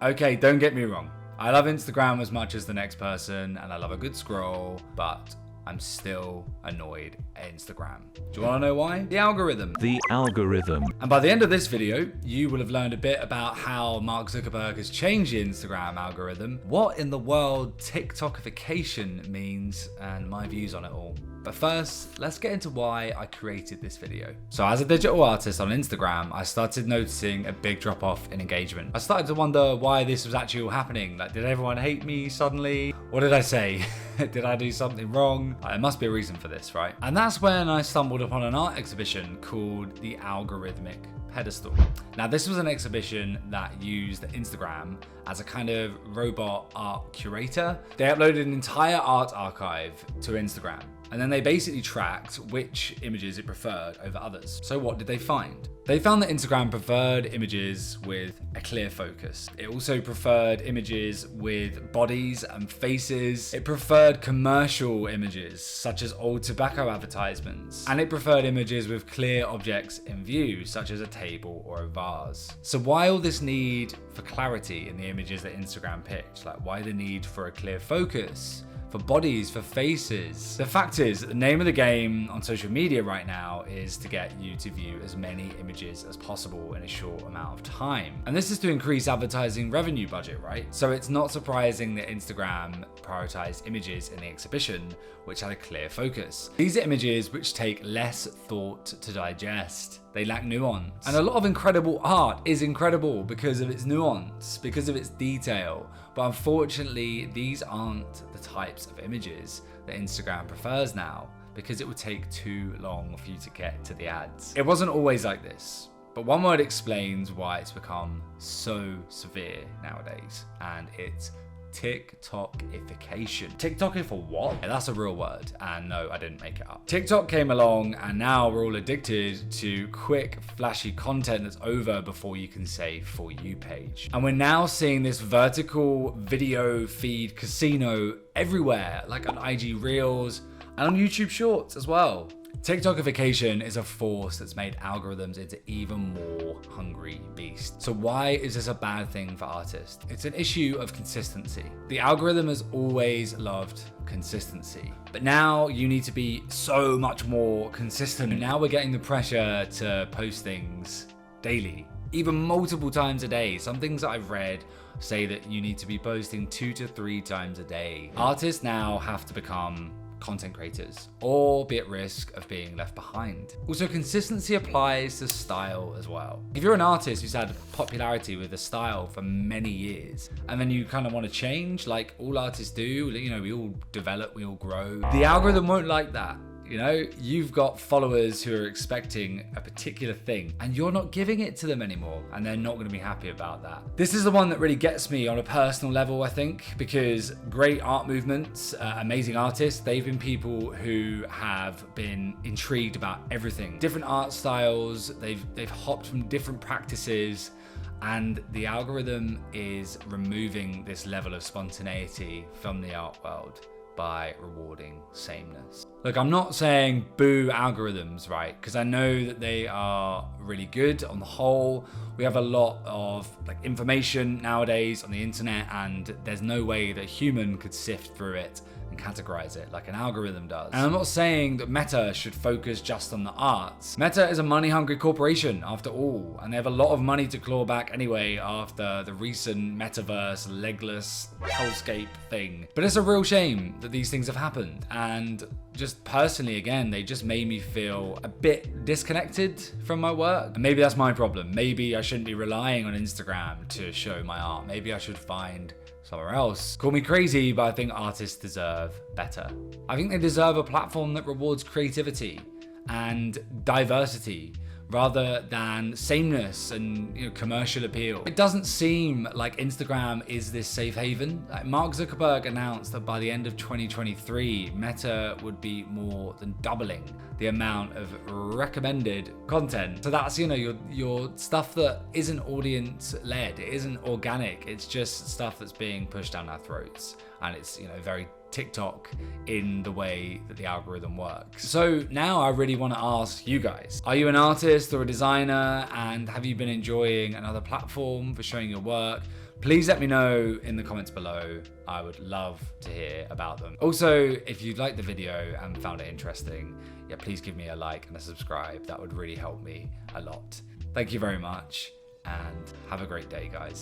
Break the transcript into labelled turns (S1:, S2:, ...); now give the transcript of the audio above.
S1: Okay, don't get me wrong. I love Instagram as much as the next person, and I love a good scroll, but I'm still annoyed at Instagram. Do you want to know why? The algorithm.
S2: The algorithm.
S1: And by the end of this video, you will have learned a bit about how Mark Zuckerberg has changed the Instagram algorithm, what in the world TikTokification means, and my views on it all. But first, let's get into why I created this video. So as a digital artist on Instagram, I started noticing a big drop off in engagement. I started to wonder why this was actually all happening. Like, did everyone hate me suddenly? What did I say? Did I do something wrong? There must be a reason for this, right? And that's when I stumbled upon an art exhibition called the Algorithmic Pedestal. Now, this was an exhibition that used Instagram as a kind of robot art curator. They uploaded an entire art archive to Instagram, and then they basically tracked which images it preferred over others. So what did they find? They found that Instagram preferred images with a clear focus. It also preferred images with bodies and faces. It preferred commercial images, such as old tobacco advertisements. And it preferred images with clear objects in view, such as a table or a vase. So why all this need for clarity in the images that Instagram picked? Like, why the need for a clear focus? For bodies, for faces. The fact is, the name of the game on social media right now is to get you to view as many images as possible in a short amount of time. And this is to increase advertising revenue budget, right? So it's not surprising that Instagram prioritized images in the exhibition which had a clear focus. These are images which take less thought to digest. They lack nuance. And a lot of incredible art is incredible because of its nuance, because of its detail. But unfortunately, these aren't the types of images that Instagram prefers now, because it would take too long for you to get to the ads. It wasn't always like this, but one word explains why it's become so severe nowadays, and it's TikTokification. TikTok for what? Yeah, that's a real word, and no, I didn't make it up. TikTok came along, and now we're all addicted to quick, flashy content that's over before you can say For You page. And we're now seeing this vertical video feed casino everywhere, like on IG Reels and on YouTube Shorts as well. TikTokification is a force that's made algorithms into even more hungry beasts. So why is this a bad thing for artists? It's an issue of consistency. The algorithm has always loved consistency, but now you need to be so much more consistent. Now we're getting the pressure to post things daily, even multiple times a day. Some things that I've read say that you need to be posting 2 to 3 times a day. Artists now have to become content creators or be at risk of being left behind. Also, consistency applies to style as well. If you're an artist who's had popularity with a style for many years and then you kind of want to change, like all artists do, you know, we all develop, we all grow. The algorithm won't like that. You know, you've got followers who are expecting a particular thing and you're not giving it to them anymore, and they're not going to be happy about that. This is the one that really gets me on a personal level, I think, because great art movements, amazing artists, they've been people who have been intrigued about everything. Different art styles, they've hopped from different practices, and the algorithm is removing this level of spontaneity from the art world by rewarding sameness. Look, I'm not saying boo algorithms, right? Because I know that they are really good on the whole. We have a lot of information nowadays on the internet, and there's no way that a human could sift through it and categorize it like an algorithm does. And I'm not saying that Meta should focus just on the arts. Meta is a money-hungry corporation after all, and they have a lot of money to claw back anyway after the recent metaverse legless hellscape thing. But it's a real shame that these things have happened, and just personally, again, they just made me feel a bit disconnected from my work. And maybe that's my problem. Maybe I shouldn't be relying on Instagram to show my art. Maybe I should find somewhere else. Call me crazy, but I think artists deserve better. I think they deserve a platform that rewards creativity and diversity rather than sameness and commercial appeal. It doesn't seem like Instagram is this safe haven. Like Mark Zuckerberg announced that by the end of 2023, Meta would be more than doubling the amount of recommended content. So that's, your stuff that isn't audience led, it isn't organic, it's just stuff that's being pushed down our throats. And it's, very TikTok in the way that the algorithm works. So now I really want to ask you guys, are you an artist or a designer, and have you been enjoying another platform for showing your work? Please let me know in the comments below. I would love to hear about them. Also, if you liked the video and found it interesting, yeah, please give me a like and a subscribe. That would really help me a lot. Thank you very much and have a great day, guys.